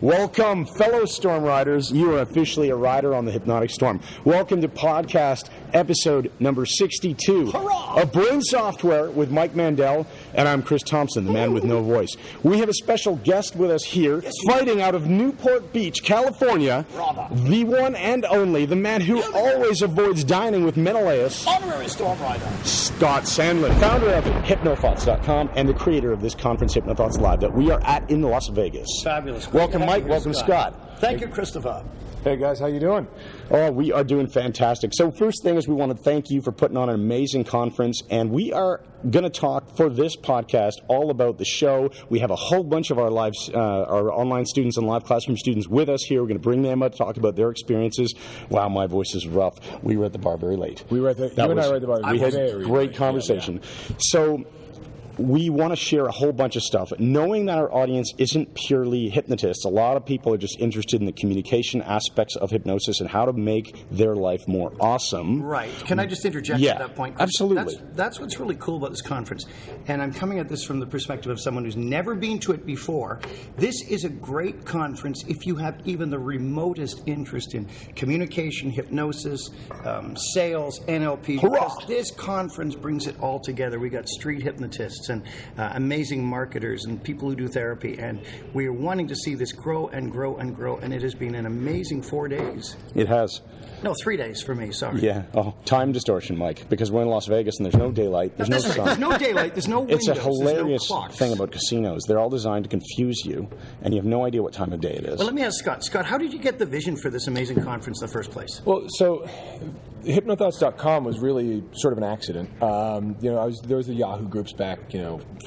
Welcome, fellow Storm Riders. You are officially a rider on the Hypnotic Storm. Welcome to podcast episode number 62 Hurrah! of Brain Software with Mike Mandel, and I'm Chris Thompson, the man with no voice. We have a special guest with us here, fighting out of Newport Beach, California, the one and only, the man who always avoids dining with Menelaus, Honorary Storm Rider, Scott Sandlin, founder of Hypnothoughts.com and the creator of this conference, Hypnothoughts Live, that we are at in Las Vegas. Fabulous. Welcome, Mike. Welcome, Scott. Thank you, Christopher. Hey guys, how you doing? Oh, we are doing fantastic. So first thing is we want to thank you for putting on an amazing conference, and we are going to talk for this podcast all about the show. We have a whole bunch of our online students and live classroom students with us here. We're going to bring them up to talk about their experiences. Wow, my voice is rough. We were at the bar very late. You and I were at the bar. We had a great conversation. Yeah. So we want to share a whole bunch of stuff, knowing that our audience isn't purely hypnotists. A lot of people are just interested in the communication aspects of hypnosis and how to make their life more awesome. Right. Can I just interject at that point? Absolutely. That's what's really cool about this conference. And I'm coming at this from the perspective of someone who's never been to it before. This is a great conference if you have even the remotest interest in communication, hypnosis, sales, NLP. Because this conference brings it all together. We got street hypnotists and amazing marketers and people who do therapy, and we are wanting to see this grow and grow and grow, and it has been an amazing 4 days. It has. No, 3 days for me, sorry. Yeah. Oh, time distortion, Mike, because we're in Las Vegas and there's no daylight, there's no sun. There's no daylight, there's no windows, it's a hilarious no thing about casinos. They're all designed to confuse you, and you have no idea what time of day it is. Well, let me ask Scott. Scott, how did you get the vision for this amazing conference in the first place? Well, so Hypnothoughts.com was really sort of an accident. There was the Yahoo groups back,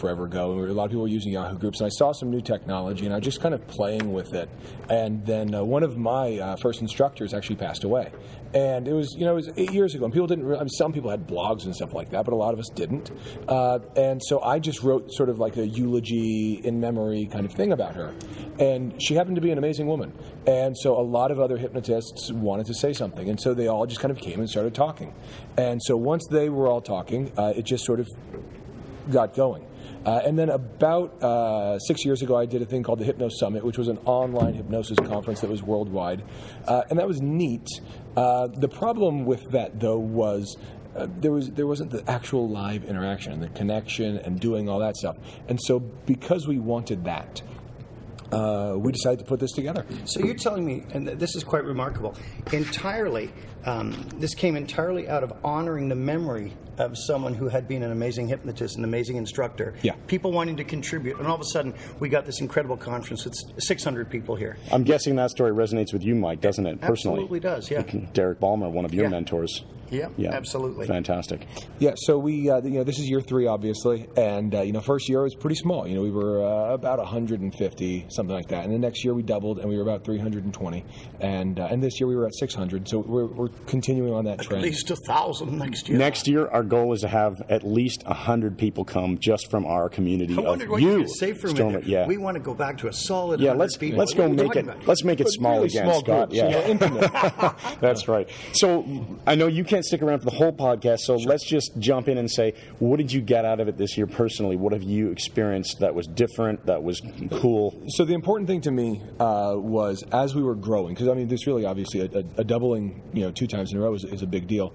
forever ago, and a lot of people were using Yahoo groups, and I saw some new technology, and I was just kind of playing with it. And then one of my first instructors actually passed away, and it was 8 years ago, and people didn't. Some people had blogs and stuff like that, but a lot of us didn't. And so I just wrote sort of like a eulogy in memory kind of thing about her, and she happened to be an amazing woman. And so a lot of other hypnotists wanted to say something, and so they all just kind of came and started talking. And so once they were all talking, it just sort of got going. And then about 6 years ago, I did a thing called the Hypno Summit, which was an online hypnosis conference that was worldwide. And that was neat. The problem with that, though, was there wasn't the actual live interaction and the connection and doing all that stuff. And so because we wanted that, we decided to put this together. So you're telling me, and this is quite remarkable, this came entirely out of honoring the memory of someone who had been an amazing hypnotist, an amazing instructor. Yeah. People wanting to contribute, and all of a sudden we got this incredible conference with 600 people here. I'm guessing that story resonates with you, Mike, doesn't it, personally? Absolutely does, yeah. Derek Ballmer, one of your mentors. Yeah, absolutely. Fantastic. Yeah, so we, this is year 3, obviously, and, first year was pretty small. We were about 150, something like that, and the next year we doubled, and we were about 320, and this year we were at 600, so we're continuing on that trend. At least 1,000 next year. Next year, our goal is to have at least 100 people come just from our community. I wondered what you were going to say for a minute. Yeah. We want to go back to a solid 100 people. Let's go make it. Let's make it small really again, small Scott. Groups, intimate. That's right. So I know you can't stick around for the whole podcast, so let's just jump in and say, what did you get out of it this year personally? What have you experienced that was different, that was cool? So the important thing to me was as we were growing, because there's really obviously a doubling, 2 times in a row is a big deal.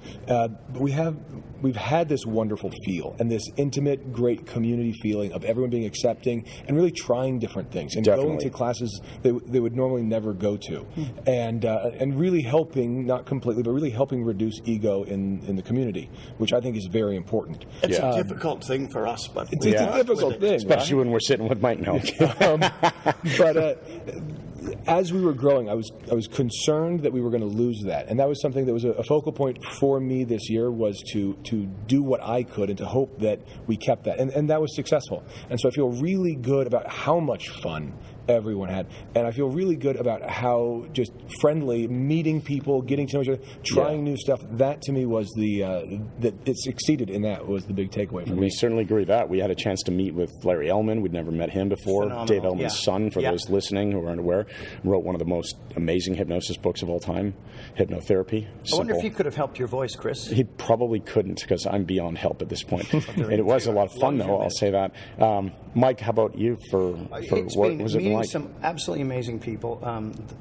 We've had this wonderful feel and this intimate, great community feeling of everyone being accepting and really trying different things and going to classes they would normally never go to, and really helping, not completely, but really helping reduce ego in the community, which I think is very important. It's a difficult thing for us, but it's a difficult thing, especially when we're sitting with Mike now. But as we were growing, I was concerned that we were going to lose that, and that was something that was a focal point for me this year, was to do what I could and to hope that we kept that, and that was successful. And so I feel really good about how much fun everyone had, and I feel really good about how just friendly, meeting people, getting to know each other, trying new stuff. That to me was that it succeeded in. That was the big takeaway for me. We certainly agree with that. We had a chance to meet with Larry Ellman. We'd never met him before. Phenomenal. Dave Ellman's son, for those listening who aren't aware, wrote one of the most amazing hypnosis books of all time, Hypnotherapy. I wonder if he could have helped your voice, Chris. He probably couldn't, because I'm beyond help at this point. And it was a lot of fun, though, I'll say that. Mike, how about you? Was it been like? Some absolutely amazing people.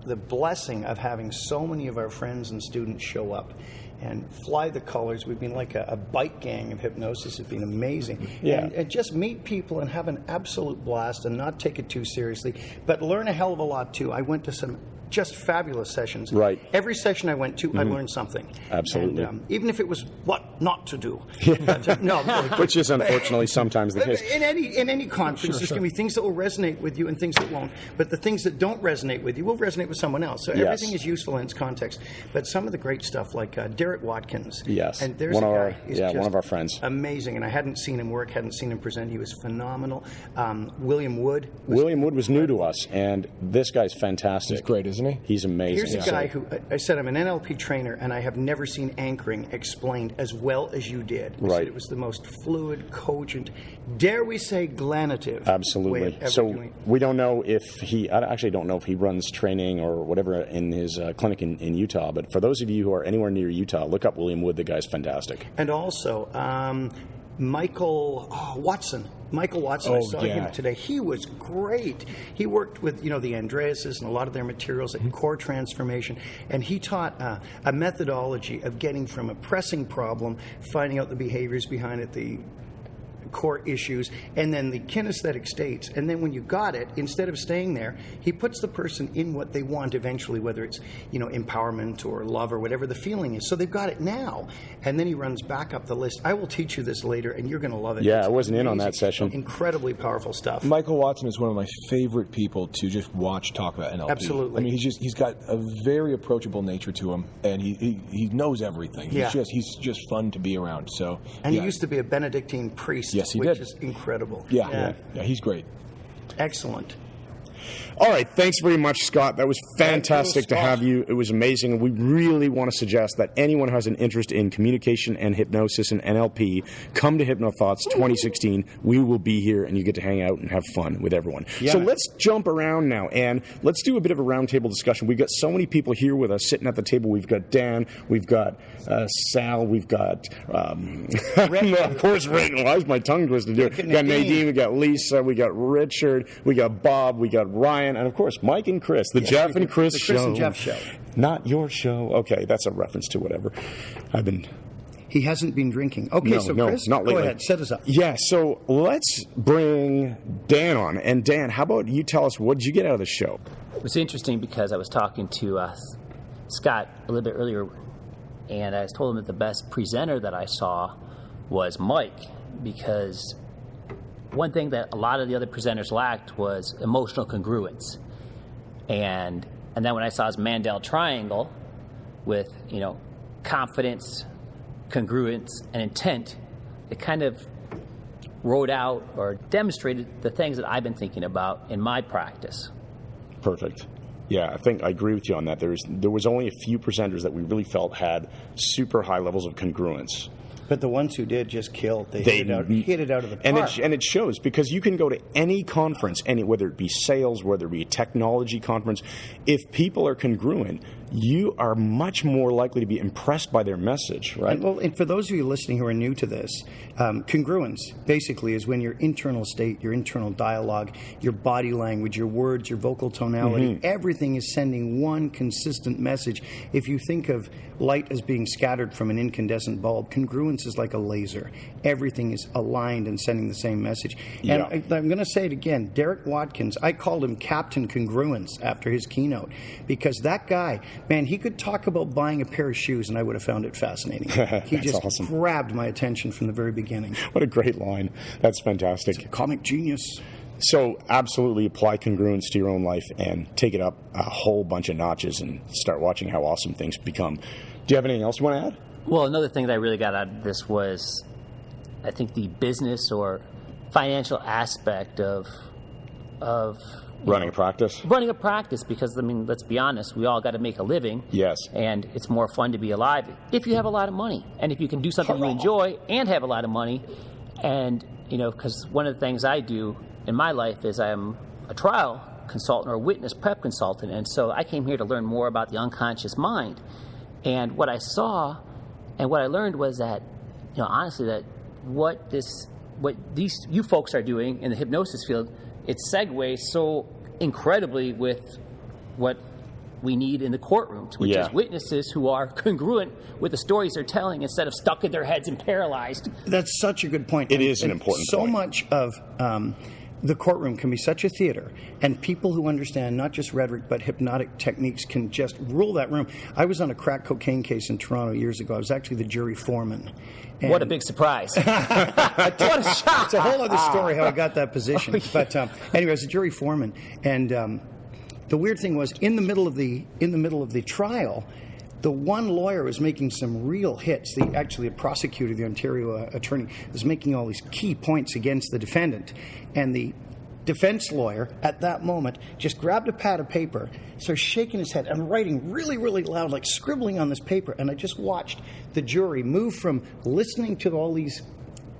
The blessing of having so many of our friends and students show up and fly the colors. We've been like a bike gang of hypnosis. It's been amazing. Yeah. And just meet people and have an absolute blast and not take it too seriously, but learn a hell of a lot too. I went to some just fabulous sessions. Right. Every session I went to, I learned something. Absolutely. And, even if it was what not to do. No. Which is unfortunately sometimes the case. In any conference, there's going to be things that will resonate with you and things that won't. But the things that don't resonate with you will resonate with someone else. So everything is useful in its context. But some of the great stuff, like Derek Watkins. Yes. And there's one a of guy our, who's yeah, just one of our friends. amazing. And I hadn't seen him work, hadn't seen him present. He was phenomenal. William Wood. William Wood was new to us, and this guy's fantastic. He's great, isn't he? He's amazing. Here's a guy who, I said, I'm an NLP trainer, and I have never seen anchoring explained as well as you did. I said it was the most fluid, cogent, dare we say, glanative Absolutely. way of ever So doing. we don't know if I actually don't know if he runs training or whatever in his clinic in Utah, but for those of you who are anywhere near Utah, look up William Wood. The guy's fantastic. And also, Michael Watson. I saw him today. He was great. He worked with, the Andreases and a lot of their materials like core transformation, and he taught a methodology of getting from a pressing problem, finding out the behaviors behind it, the core issues, and then the kinesthetic states. And then when you got it, instead of staying there, he puts the person in what they want eventually, whether it's, empowerment or love or whatever the feeling is. So they've got it now. And then he runs back up the list. I will teach you this later, and you're going to love it. Yeah, It's I wasn't in on that amazing, session. Incredibly powerful stuff. Michael Watson is one of my favorite people to just watch talk about NLP. Absolutely. I mean, he's got a very approachable nature to him, and he knows everything. Yeah. He's just fun to be around. So, And he used to be a Benedictine priest, Yes, he which did. is incredible. Yeah, he's great. Excellent. All right, thanks very much, Scott. That was fantastic to Scott. have you. It was amazing. And we really want to suggest that anyone who has an interest in communication and hypnosis and NLP, come to Hypnothoughts 2016. We will be here, and you get to hang out and have fun with everyone. Yeah. So let's jump around now, and let's do a bit of a roundtable discussion. We've got so many people here with us sitting at the table. We've got Dan, we've got Sal, we've got, of course, Rick. Why is my tongue twisted here? We've got Nadine, we got Lisa, we got Richard, we got Bob, we got Ryan, and of course, Mike and Chris, the Jeff and Chris show. The Chris and Jeff show. Not your show. Okay, that's a reference to whatever. He hasn't been drinking. Okay, so Chris, not lately. go ahead, set us up. Yeah, so let's bring Dan on. And Dan, how about you tell us, what did you get out of the show? It was interesting because I was talking to Scott a little bit earlier, and I told him that the best presenter that I saw was Mike, because one thing that a lot of the other presenters lacked was emotional congruence. And then when I saw his Mandel triangle with, confidence, congruence, and intent, it kind of wrote out or demonstrated the things that I've been thinking about in my practice. Perfect. Yeah, I think I agree with you on that. There was only a few presenters that we really felt had super high levels of congruence. But the ones who did just killed. They hit it out of the park. And it shows, because you can go to any conference, whether it be sales, whether it be a technology conference. If people are congruent, you are much more likely to be impressed by their message, right? And for those of you listening who are new to this, congruence basically is when your internal state, your internal dialogue, your body language, your words, your vocal tonality, everything is sending one consistent message. If you think of light as being scattered from an incandescent bulb, congruence is like a laser. Everything is aligned and sending the same message. And I'm going to say it again, Derek Watkins, I called him Captain Congruence after his keynote, because that guy, man, he could talk about buying a pair of shoes and I would have found it fascinating. He just awesome. grabbed my attention from the very beginning. What a great line. That's fantastic. Comic genius. So absolutely apply congruence to your own life and take it up a whole bunch of notches and start watching how awesome things become. Do you have anything else you want to add? Well, another thing that I really got out of this was, I think, the business or financial aspect of running a practice. Running a practice, because, let's be honest, we all got to make a living. Yes. And it's more fun to be alive if you have a lot of money. And if you can do something you enjoy and have a lot of money. And, because one of the things I do in my life is I'm a trial consultant or a witness prep consultant. And so I came here to learn more about the unconscious mind. And what I saw and what I learned was that, honestly, that what these you folks are doing in the hypnosis field, it segues so incredibly with what we need in the courtrooms, which is witnesses who are congruent with the stories they're telling instead of stuck in their heads and paralyzed. That's such a good point. It is an important point. So much of the courtroom can be such a theater, and people who understand not just rhetoric but hypnotic techniques can just rule that room. I was on a crack cocaine case in Toronto years ago. I was actually the jury foreman. And What a big surprise. What a shock. It's a whole other story how I got that position. But anyway, I was a jury foreman, and the weird thing was in the middle of the trial, the one lawyer was making some real hits. Actually, the prosecutor, the Ontario attorney, was making all these key points against the defendant, and the defense lawyer at that moment just grabbed a pad of paper, started shaking his head and writing really, really loud, like scribbling on this paper. And I just watched the jury move from listening to all these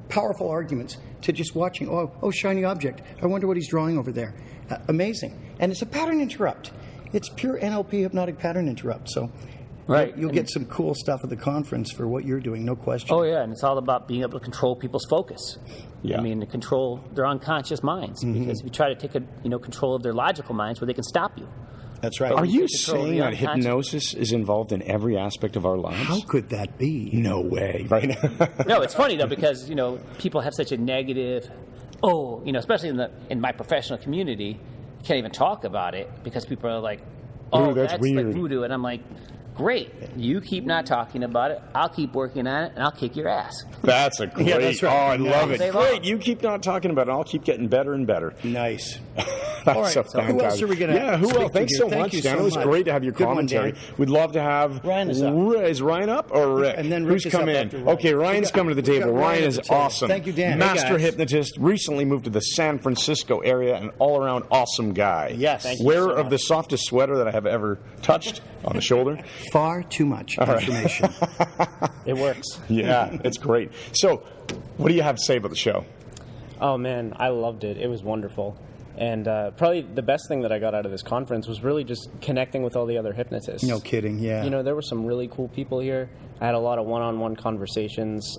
powerful arguments to just watching, oh, shiny object. I wonder what he's drawing over there. Amazing. And it's a pattern interrupt. It's pure NLP hypnotic pattern interrupt. So you'll get some cool stuff at the conference for what you're doing, no question. Oh, yeah, and it's all about being able to control people's focus. Yeah. I mean, to control their unconscious minds. Because if you try to take control of their logical minds, where they can stop you. That's right. Are you saying that hypnosis is involved in every aspect of our lives? How could that be? No way. Right? No, it's funny, though, because, people have such a negative, especially in my professional community, you can't even talk about it because people are like, Ooh, that's weird. like voodoo. And I'm like, great. You keep not talking about it. I'll keep working on it, and I'll kick your ass. That's a great. Yeah, that's right. Oh, I love it. All day Great. long. You keep not talking about it, and I'll keep getting better and better. Nice. That's All right, so so who else are we going to Yeah, who speak else? to Thanks here? so Thank much, you Dan. so It was much. great to have your Good one, commentary. Dan. We'd love to have... Ryan is up. Is Ryan up or Rick? And then Rick Who's is come up in? after Ryan. Okay, Ryan's coming to the we got table. Ryan Ryan at is the table. awesome. Thank you, Dan. Hey, Master guys. hypnotist, recently moved to the San Francisco area, an all-around awesome guy. Yes. Thank you Wearer so of much. the softest sweater that I have ever touched on the shoulder. Far too much information. It works. Yeah, it's great. So, what do you have to say about the show? Oh, man, I loved it. It was wonderful. And probably the best thing that I got out of this conference was really just connecting with all the other hypnotists. No kidding, yeah. There were some really cool people here. I had a lot of one-on-one conversations.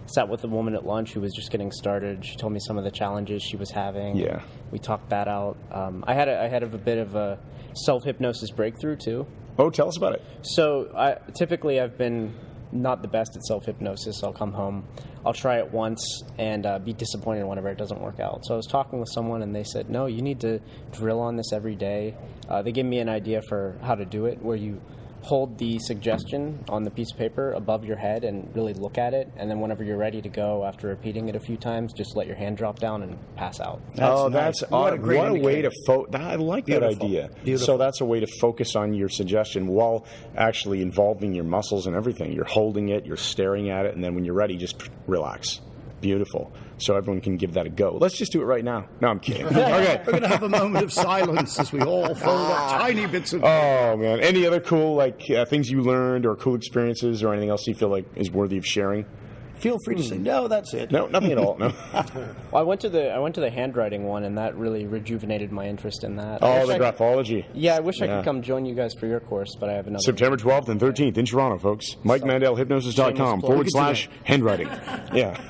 Sat with a woman at lunch who was just getting started. She told me some of the challenges she was having. Yeah. We talked that out. I had a bit of a self-hypnosis breakthrough, too. Oh, tell us about it. So typically I've been not the best at self-hypnosis. I'll come home, I'll try it once, and be disappointed whenever it doesn't work out. So I was talking with someone, and they said, no, you need to drill on this every day. They gave me an idea for how to do it, where you hold the suggestion on the piece of paper above your head and really look at it, and then whenever you're ready to go, after repeating it a few times, just let your hand drop down and pass out. That's What a great way to indicator. I like Beautiful. that idea. Beautiful. So that's a way to focus on your suggestion while actually involving your muscles and everything. You're holding it, you're staring at it, and then when you're ready, just relax. Beautiful. So everyone can give that a go. Let's just do it right now. No, I'm kidding. Okay. We're going to have a moment of silence as we all fold up tiny bits of... Oh, man. Any other cool things you learned or cool experiences or anything else you feel like is worthy of sharing? Feel free to say, no, that's it. No, nothing at all. No. Well, I went to the handwriting one, and that really rejuvenated my interest in that. Oh, the graphology. Yeah, I wish I Yeah. could come join you guys for your course, but I have another. September 12th and 13th in Toronto, folks. Mike Mandel, hypnosis.com / handwriting. Yeah.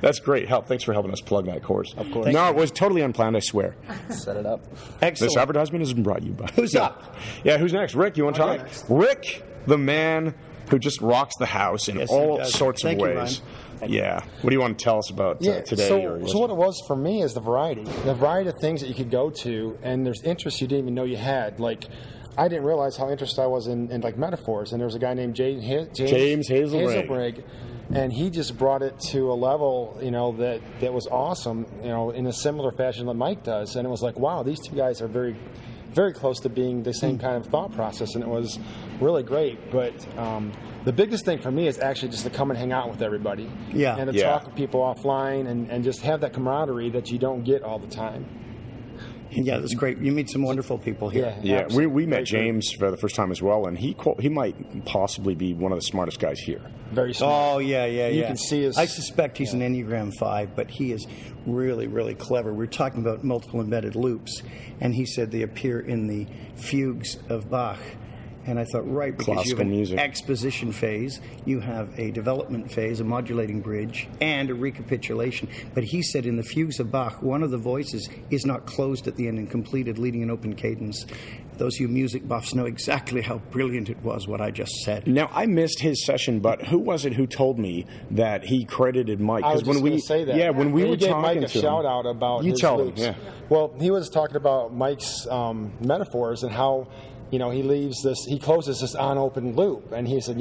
That's great. Thanks for helping us plug that course. Of course. No, it was totally unplanned, I swear. Set it up. Excellent. This advertisement has been brought to you by... Who's up? Yeah, who's next? Rick, you want to talk? Rick, the man who just rocks the house in Yes, he all does. sorts Thank of you, ways. Yeah. What do you want to tell us about today? So what it was for me is the variety of things that you could go to, and there's interests you didn't even know you had. Like, I didn't realize how interested I was in like metaphors, and there was a guy named James Hazelbrigg, and he just brought it to a level, that was awesome, in a similar fashion that Mike does, and it was like, wow, these two guys are very, very close to being the same kind of thought process, and it was really great. But the biggest thing for me is actually just to come and hang out with everybody, and to talk to people offline, and just have that camaraderie that you don't get all the time. Yeah, that's great. You meet some wonderful people here. Yeah, we met James for the first time as well, and he might possibly be one of the smartest guys here. Very smart. Oh, yeah. You can see his... I suspect he's an Enneagram 5, but he is really, really clever. We're talking about multiple embedded loops, and he said they appear in the fugues of Bach. And I thought, right, because Classical you have an music. exposition phase, you have a development phase, a modulating bridge, and a recapitulation. But he said in the fugues of Bach, one of the voices is not closed at the end and completed, leading an open cadence. Those of you music buffs know exactly how brilliant it was, what I just said. Now, I missed his session, but who was it who told me that he credited Mike? I was just going to say that. Yeah, when we He were gave talking Mike a to shout him, out about you his tell him, loops. yeah. Well, he was talking about Mike's metaphors and how, he leaves this, he closes this unopened loop, and he said,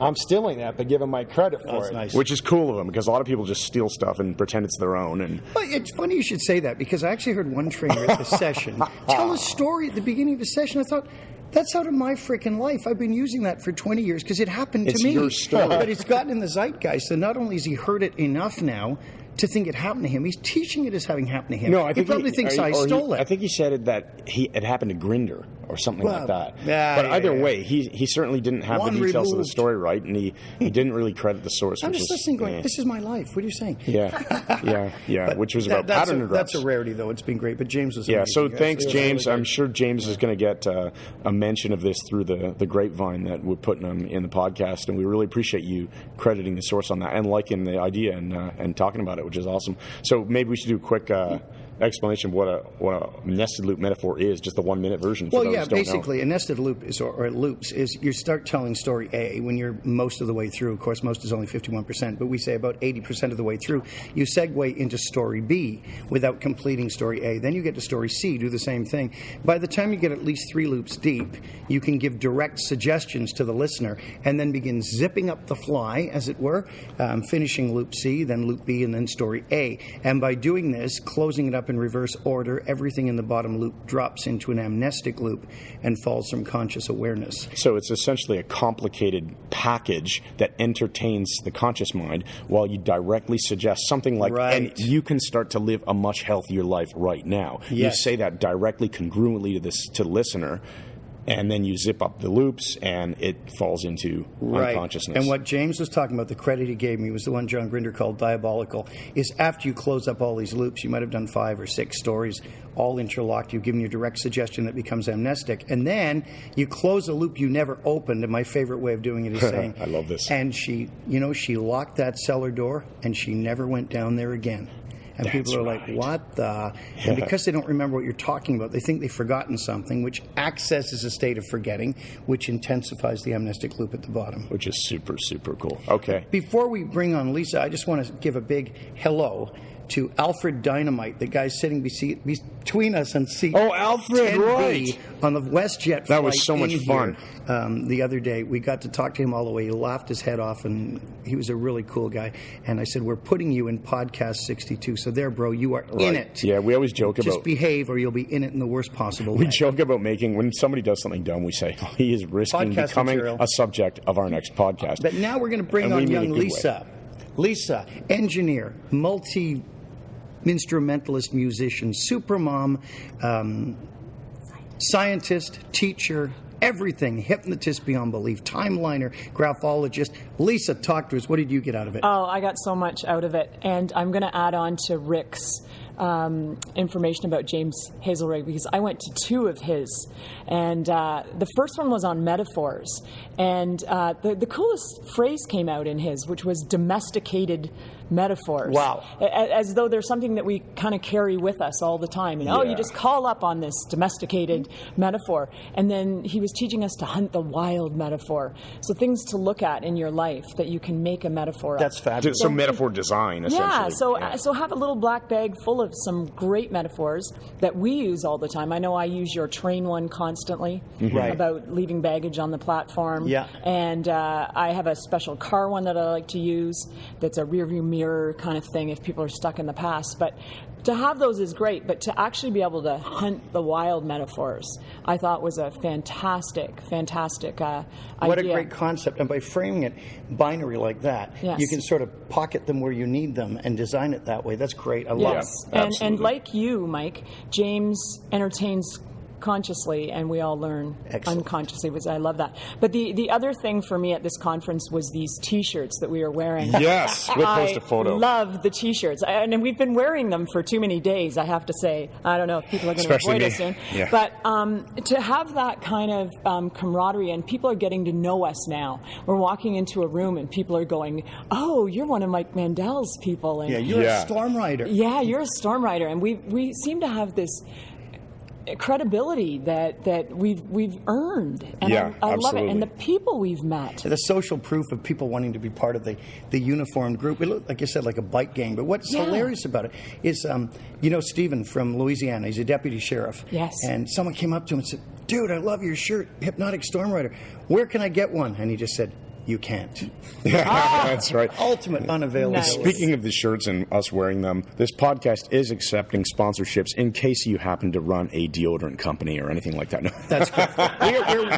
I'm stealing that, but give him my credit for That's it. nice. Which is cool of him, because a lot of people just steal stuff and pretend it's their own. And But it's funny you should say that, because I actually heard one trainer at the session tell a story at the beginning of the session. I thought, that's out of my freaking life. I've been using that for 20 years because it happened It's to me. your story. But it's gotten in the zeitgeist, and not only has he heard it enough now to think it happened to him, he's teaching it as having happened to him. no, I think he probably thinks I stole it. I think he said it that it happened to Grinder or something like that. yeah, but either yeah. way, he certainly didn't have One the details of the removed. story right, and he didn't really credit the source. I'm which just is, listening going, this is my life. What are you saying? Yeah, But which was about that's pattern that's a drops. rarity, though. It's been great. But James was Yeah, amazing. so Guys, thanks, it was James. really I'm good. sure James is going to get a mention of this through the grapevine that we're putting him in the podcast, and we really appreciate you crediting the source on that and liking the idea and talking about it, which is awesome. So maybe we should do a quick explanation of what a nested loop metaphor is, just the 1 minute version. For Well, those yeah, who don't know. basically, a nested loop is, or loops is you start telling story A when you're most of the way through. Of course, most is only 51%, but we say about 80% of the way through. You segue into story B without completing story A. Then you get to story C, do the same thing. By the time you get at least 3 loops deep, you can give direct suggestions to the listener and then begin zipping up the fly, as it were, finishing loop C, then loop B, and then story A. And by doing this, closing it up in reverse order, everything in the bottom loop drops into an amnestic loop and falls from conscious awareness. So it's essentially a complicated package that entertains the conscious mind while you directly suggest something like, Right. and you can start to live a much healthier life right now. Yes. You say that directly, congruently to the listener, and then you zip up the loops, and it falls into unconsciousness. And what James was talking about, the credit he gave me was the one John Grinder called diabolical, is after you close up all these loops, you might have done 5 or 6 stories, all interlocked, you've given your direct suggestion that becomes amnestic, and then you close a loop you never opened, and my favorite way of doing it is saying, I love this. And she locked that cellar door, and she never went down there again. And That's people are like, right. what the? And because they don't remember what you're talking about, they think they've forgotten something, which accesses a state of forgetting, which intensifies the amnestic loop at the bottom. Which is super, super cool. Okay. Before we bring on Lisa, I just want to give a big hello to Alfred Dynamite, the guy sitting between us and seat Oh, Alfred, 10B right. on the WestJet That was flight so much in fun. here, the other day. We got to talk to him all the way. He laughed his head off, and he was a really cool guy. And I said, we're putting you in podcast 62. So there, bro, you are in Right. it. Yeah, we always joke Just about... behave or you'll be in it in the worst possible We way. joke about when somebody does something dumb, we say, he is risking Podcast becoming material. a subject of our next podcast. But now we're going to bring And we on mean a young good way. Lisa. Lisa, engineer, multi-instrumentalist musician, supermom, scientist, teacher, everything, hypnotist beyond belief, timeliner, graphologist. Lisa, talk to us. What did you get out of it? Oh, I got so much out of it. And I'm going to add on to Rick's information about James Hazelrig, because I went to 2 of his. And the first one was on metaphors. And the coolest phrase came out in his, which was domesticated metaphors. Wow. As though there's something that we kind of carry with us all the time. You know, Yeah. you just call up on this domesticated metaphor. And then he was teaching us to hunt the wild metaphor. So things to look at in your life that you can make a metaphor of. That's fabulous. So metaphor design, essentially. Yeah, so have a little black bag full of some great metaphors that we use all the time. I know I use your train one constantly Right. about leaving baggage on the platform. Yeah. And I have a special car one that I like to use that's a rear view mirror kind of thing if people are stuck in the past. But to have those is great, but to actually be able to hunt the wild metaphors, I thought was a fantastic idea. What a great concept. And by framing it binary like that, Yes. you can sort of pocket them where you need them and design it that way. That's great. I love Yes, it. and absolutely. like you, Mike, James entertains consciously, and we all learn unconsciously, which I love that. But the other thing for me at this conference was these T-shirts that we were wearing. Yes, we'll post a photo. I love the T-shirts, and we've been wearing them for too many days, I have to say. I don't know if people are going to avoid us soon. Yeah. But to have that kind of camaraderie, and people are getting to know us now. We're walking into a room, and people are going, "Oh, you're one of Mike Mandel's people." And, You're a storm rider. Yeah, you're a storm rider, and we seem to have this credibility that we've earned, and I love it, and the people we've met. The social proof of people wanting to be part of the uniformed group. It looked, like you said, like a bike gang. But what's hilarious about it is, Stephen from Louisiana. He's a deputy sheriff. Yes. And someone came up to him and said, "Dude, I love your shirt, Hypnotic Storm Rider. Where can I get one?" And he just said, "You can't." That's right. Ultimate unavailability. Nice. Speaking of the shirts and us wearing them, this podcast is accepting sponsorships in case you happen to run a deodorant company or anything like that. No. That's correct.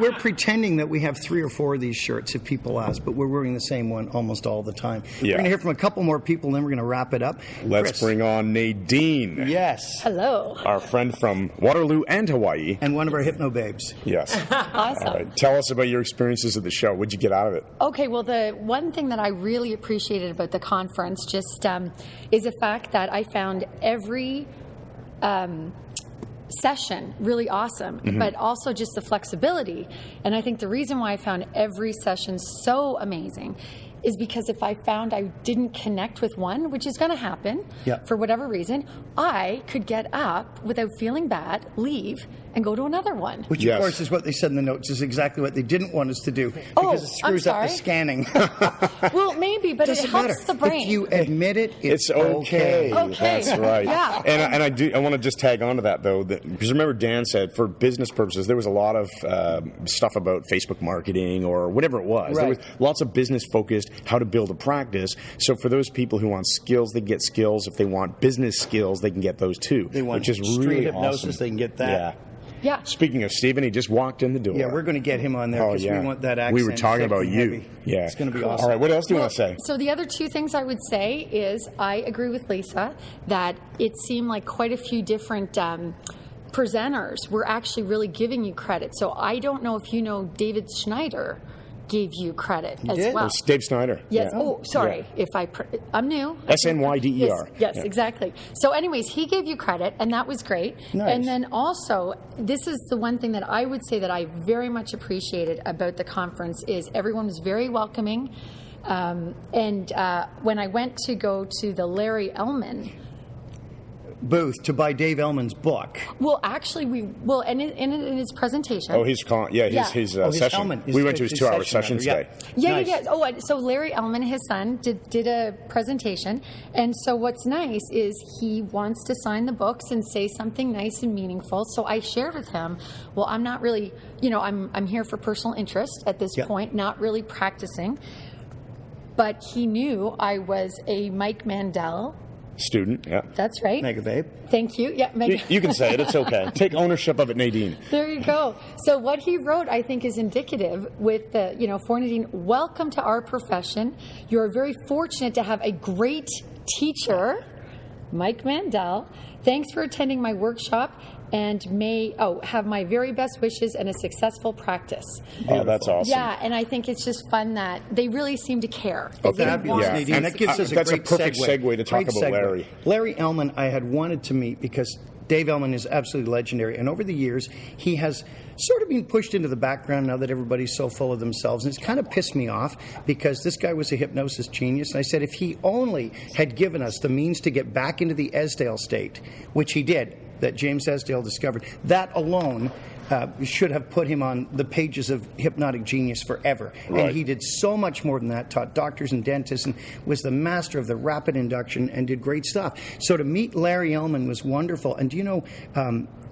We're pretending that we have 3 or 4 of these shirts if people ask, but we're wearing the same one almost all the time. Yeah. We're going to hear from a couple more people, and then we're going to wrap it up. Let's Chris. bring on Nadine. Yes. Hello. Our friend from Waterloo and Hawaii. And one of our hypno babes. Yes. Awesome. All right. Tell us about your experiences at the show. What'd you get out of it? Okay, well, the one thing that I really appreciated about the conference just is the fact that I found every session really awesome, but also just the flexibility. And I think the reason why I found every session so amazing is because if I found I didn't connect with one, which is going to happen for whatever reason, I could get up without feeling bad, leave, and go to another one. Which, of course, is what they said in the notes, is exactly what they didn't want us to do, because it screws up the scanning. Well, maybe, but it helps the brain. If you admit it, it's okay. Okay. That's right. Yeah. And I want to just tag on to that, though, because remember Dan said for business purposes, there was a lot of stuff about Facebook marketing or whatever it was. There was lots of business focused, how to build a practice. So for those people who want skills, they get skills. If they want business skills, they can get those too. They want which is street really hypnosis, awesome. they can get that. Yeah. Yeah. Speaking of Stephen, he just walked in the door. Yeah, we're going to get him on there because we want that accent. We were talking thick about and you. heavy. Yeah. It's going to be awesome. All right, what else do you want to say? So the other 2 things I would say is I agree with Lisa that it seemed like quite a few different presenters were actually really giving you credit. So I don't know if you know David Schneider gave you credit as well. It's Dave Snyder. Yes. Yeah. Oh, sorry. If I'm new. SNYDER. Yes, exactly. So anyways, he gave you credit, and that was great. Nice. And then also, this is the one thing that I would say that I very much appreciated about the conference is everyone was very welcoming. And when I went to go to the Larry Ellman booth to buy Dave Ellman's book. Well, actually, and in his presentation. Oh, his session. Ellman, we went to his 2-hour session today. Yeah. Oh, so Larry Ellman, his son, did a presentation, and so what's nice is he wants to sign the books and say something nice and meaningful. So I shared with him, well, I'm not really, I'm here for personal interest at this point, not really practicing, but he knew I was a Mike Mandel student. Yeah, that's right. Mega babe. Thank you. Yeah, Mega. You can say it. It's okay. Take ownership of it, Nadine. There you go. So what he wrote, I think, is indicative with the, for Nadine. Welcome to our profession. You are very fortunate to have a great teacher, Mike Mandel. Thanks for attending my workshop. And have my very best wishes and a successful practice. Oh, that's awesome. Yeah, and I think it's just fun that they really seem to care. Fabulous, Nadine. And that gives us that's a great perfect segue to talk about Larry. Larry Ellman, I had wanted to meet because Dave Ellman is absolutely legendary. And over the years, he has sort of been pushed into the background now that everybody's so full of themselves. And it's kind of pissed me off because this guy was a hypnosis genius. And I said, if he only had given us the means to get back into the Esdale state, which he did, that James Esdale discovered, that alone should have put him on the pages of Hypnotic Genius forever. Right. And he did so much more than that, taught doctors and dentists, and was the master of the rapid induction and did great stuff. So to meet Larry Ellman was wonderful. And do you know,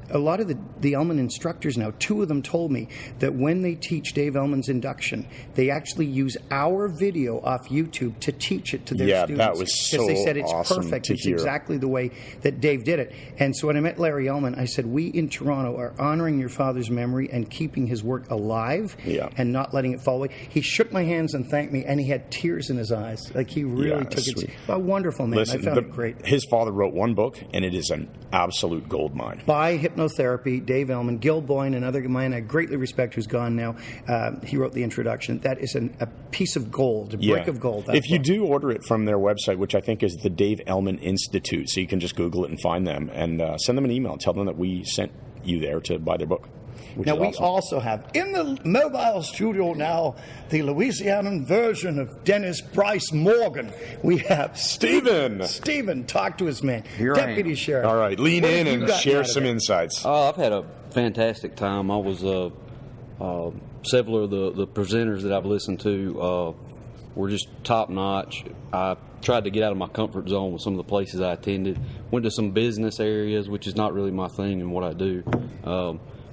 a lot of the Ellman instructors now, 2 of them told me that when they teach Dave Ellman's induction, they actually use our video off YouTube to teach it to their students. Yeah, that was so because they said it's awesome perfect. to It's hear. exactly the way that Dave did it. And so when I met Larry Ellman, I said, we in Toronto are honoring your father's memory and keeping his work alive and not letting it fall away. He shook my hands and thanked me, and he had tears in his eyes. Like he really took it. A wonderful man. Listen, I found it great. His father wrote one book, and it is an absolute gold mine. Buy Hypnotherapy, Dave Ellman, Gil Boyne, another man I greatly respect who's gone now. He wrote the introduction. That is a piece of gold, a brick of gold. If you do order it from their website, which I think is the Dave Ellman Institute, so you can just Google it and find them, and send them an email and tell them that we sent you there to buy their book. Now, we also have in the mobile studio now the Louisianan version of Dennis Bryce Morgan. We have Stephen. Stephen, talk to us, man. Here Deputy Sheriff. All right, lean What in have you and gotten share out of some it? insights. I've had a fantastic time. I was several of the presenters that I've listened to were just top notch. I tried to get out of my comfort zone with some of the places I attended. Went to some business areas, which is not really my thing and what I do.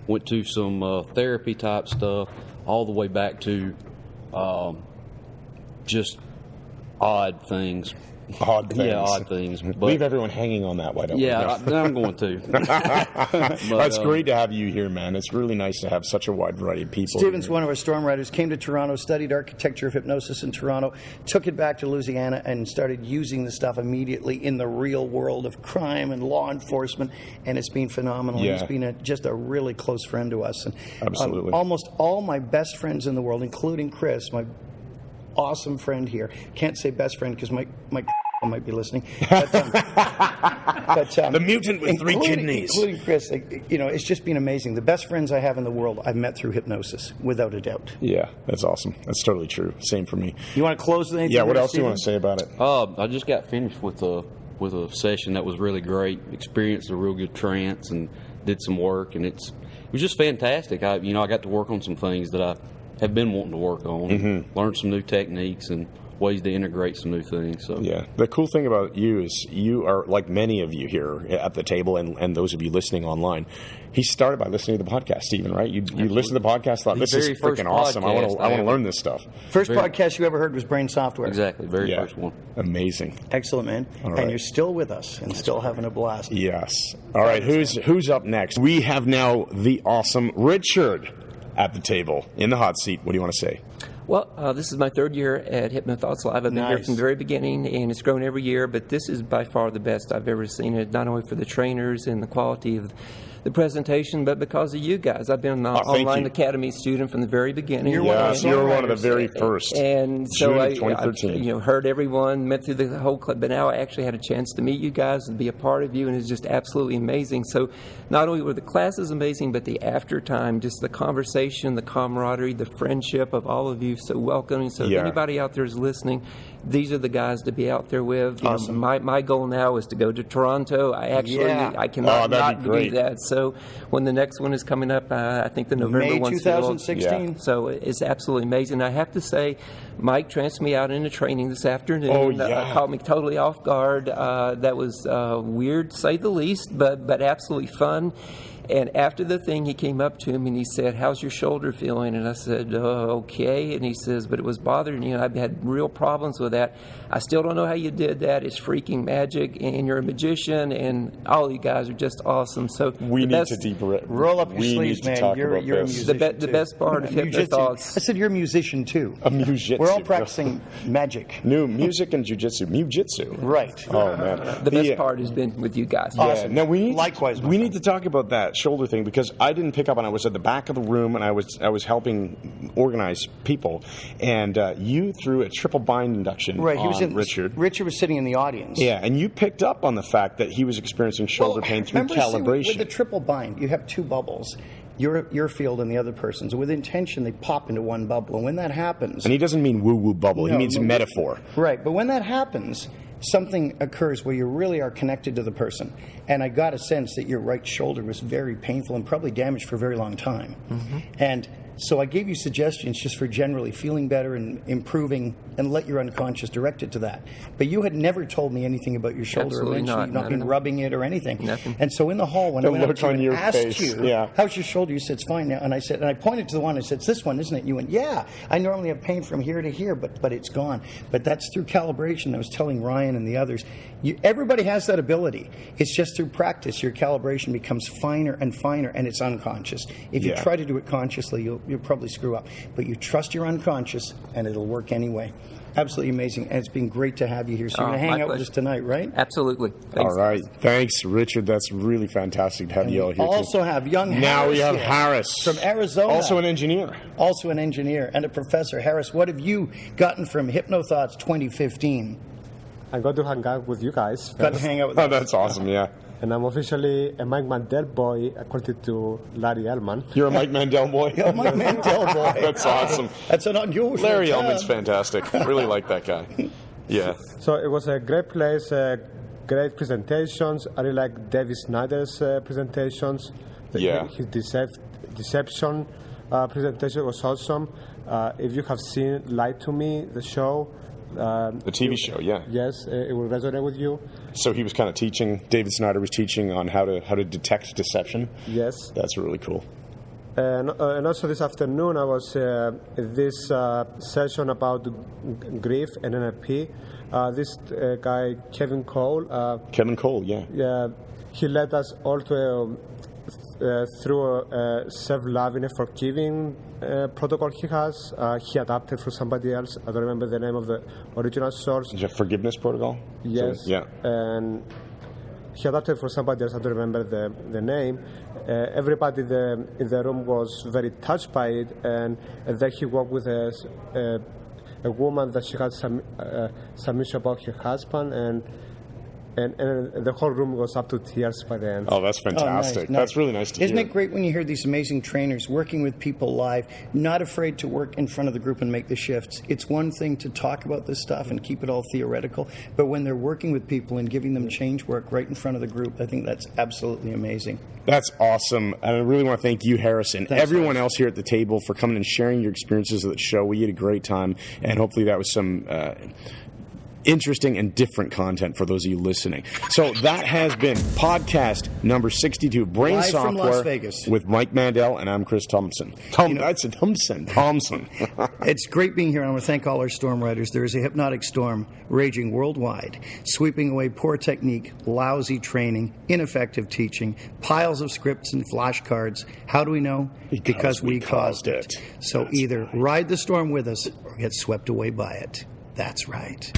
Went to some therapy type stuff, all the way back to just odd things. Odd things. Yeah, odd things. But, Leave everyone hanging on that. Why don't we? I'm going to. That's great to have you here, man. It's really nice to have such a wide variety of people. Stephen's here. one of our storm riders, came to Toronto, studied architecture of hypnosis in Toronto, took it back to Louisiana, and started using the stuff immediately in the real world of crime and law enforcement, and it's been phenomenal. Yeah. He's been just a really close friend to us. And, Absolutely. almost all my best friends in the world, including Chris, my awesome friend here. Can't say best friend because my might be listening. But, the mutant with three kidneys. Including Chris, it's just been amazing. The best friends I have in the world I've met through hypnosis, without a doubt. Yeah, that's awesome. That's totally true. Same for me. You want to close with anything? Yeah, what there, else do you want to say about it? I just got finished with a session that was really great. Experienced a real good trance and did some work, and it was just fantastic. I got to work on some things that I have been wanting to work on. Mm-hmm. Learn some new techniques and ways to integrate some new things. So yeah, the cool thing about you is you are like many of you here at the table, and those of you listening online. He started by listening to the podcast, Stephen, right? You listened to the podcast, thought this is freaking awesome. I want to learn this stuff. First podcast you ever heard was Brain Software. Exactly, very first one. Amazing, excellent, man. All right. And you're still with us and still having a blast. Yes. All right, who's up next? We have now the awesome Richard at the table in the hot seat. What do you want to say? Well, this is my third year at Hypnothoughts Live. I've been here from the very beginning, and it's grown every year, but this is by far the best I've ever seen it, not only for the trainers and the quality of the presentation, but because of you guys. I've been an online academy student from the very beginning. You're one of the very first. And so I've heard everyone, met through the whole club, but now I actually had a chance to meet you guys and be a part of you, and it's just absolutely amazing. So not only were the classes amazing, but the after time, just the conversation, the camaraderie, the friendship of all of you, so welcoming. So if anybody out there is listening, these are the guys to be out there with. Awesome. My goal now is to go to Toronto. I cannot not do that. So when the next one is coming up, I think the November May one's 2016. Yeah. So it's absolutely amazing. I have to say, Mike transferred me out into training this afternoon. Caught me totally off guard. That was weird, to say the least, but absolutely fun. And after the thing, he came up to him and he said, "How's your shoulder feeling?" And I said, "Okay." And he says, "But it was bothering you. I've had real problems with that. I still don't know how you did that. It's freaking magic, and you're a magician, and all you guys are just awesome." So we need to roll up your sleeves, man. You're a musician. The best part of Hypnothoughts. I said you're a musician too. A musician. We're all practicing magic. New music and jujitsu. Right. Oh man. The best part has been with you guys. Awesome. Now we need to talk about that shoulder thing, because I didn't pick up on it. I was at the back of the room and I was helping organize people, and you threw a triple bind induction on Richard. Richard was sitting in the audience. Yeah, and you picked up on the fact that he was experiencing shoulder pain through calibration. With the triple bind, you have two bubbles. Your field and the other person's. With intention, they pop into one bubble, and when that happens, and he doesn't mean woo-woo bubble. He means metaphor. Right, but when that happens, something occurs where you really are connected to the person. And I got a sense that your right shoulder was very painful and probably damaged for a very long time. Mm-hmm. And so I gave you suggestions just for generally feeling better and improving, and let your unconscious direct it to that. But you had never told me anything about your shoulder. Absolutely or not been rubbing it or anything. Nothing. And so in the hall, when I went up to you and asked face. you, "How's your shoulder?" You said, "It's fine now." And I pointed to the one. I said, "It's this one, isn't it?" You went, "Yeah. I normally have pain from here to here, but it's gone." But that's through calibration. I was telling Ryan and the others. Everybody has that ability. It's just through practice your calibration becomes finer and finer, and it's unconscious. If you try to do it consciously, you'll you'll probably screw up. But you trust your unconscious, and it'll work anyway. Absolutely amazing. And it's been great to have you here. So you're going to hang out with us tonight, right? Absolutely. Thanks. All right. Thanks, Richard. That's really fantastic to have you all here. Also have young Harris. Now we have here Harris. From Arizona. Also an engineer. Also an engineer and a professor. Harris, what have you gotten from Hypnothoughts 2015? I got to hang out with you guys. Got to hang out with Oh, us. that's awesome, yeah. And I'm officially a Mike Mandel boy, according to Larry Ellman. You're a Mike Mandel boy? You're a Mike Mandel boy. That's awesome. That's an unusual Larry term. Ellman's fantastic. I really like that guy. Yeah. So it was a great place, great presentations. I really like David Snyder's presentations. Yeah. His deception presentation was awesome. If you have seen Lie to Me, the show. The TV show, yeah. Yes, it will resonate with you. So he was kind of teaching, David Snyder was teaching on how to detect deception. Yes. That's really cool. And also this afternoon I was at this session about grief and NLP. This guy, Kevin Cole. Kevin Cole, yeah. He led us all to through self-loving and forgiving protocol he has. He adapted from somebody else. I don't remember the name of the original source. Is it a forgiveness protocol? Yes. So, yeah. And he adapted for somebody else. I don't remember the name. Everybody in the room was very touched by it, and then he worked with a woman that she had some issue about her husband, and the whole room goes up to tears by the end. Oh, that's fantastic. Nice. That's really nice to Isn't hear. it great when you hear these amazing trainers working with people live, not afraid to work in front of the group and make the shifts? It's one thing to talk about this stuff and keep it all theoretical, but when they're working with people and giving them change work right in front of the group, I think that's absolutely amazing. That's awesome. And I really want to thank you, Harris, and Thanks, everyone Harris. else here at the table for coming and sharing your experiences at the show. We had a great time, and hopefully that was some interesting and different content for those of you listening. So that has been podcast number 62, Brain Live Software from Las Vegas. with Mike Mandel, and I'm Chris Thompson. That's a Thompson. It's great being here, and I want to thank all our storm riders. There is a hypnotic storm raging worldwide, sweeping away poor technique, lousy training, ineffective teaching, piles of scripts and flashcards. How do we know? Because we caused it. So either ride the storm with us or get swept away by it. That's right.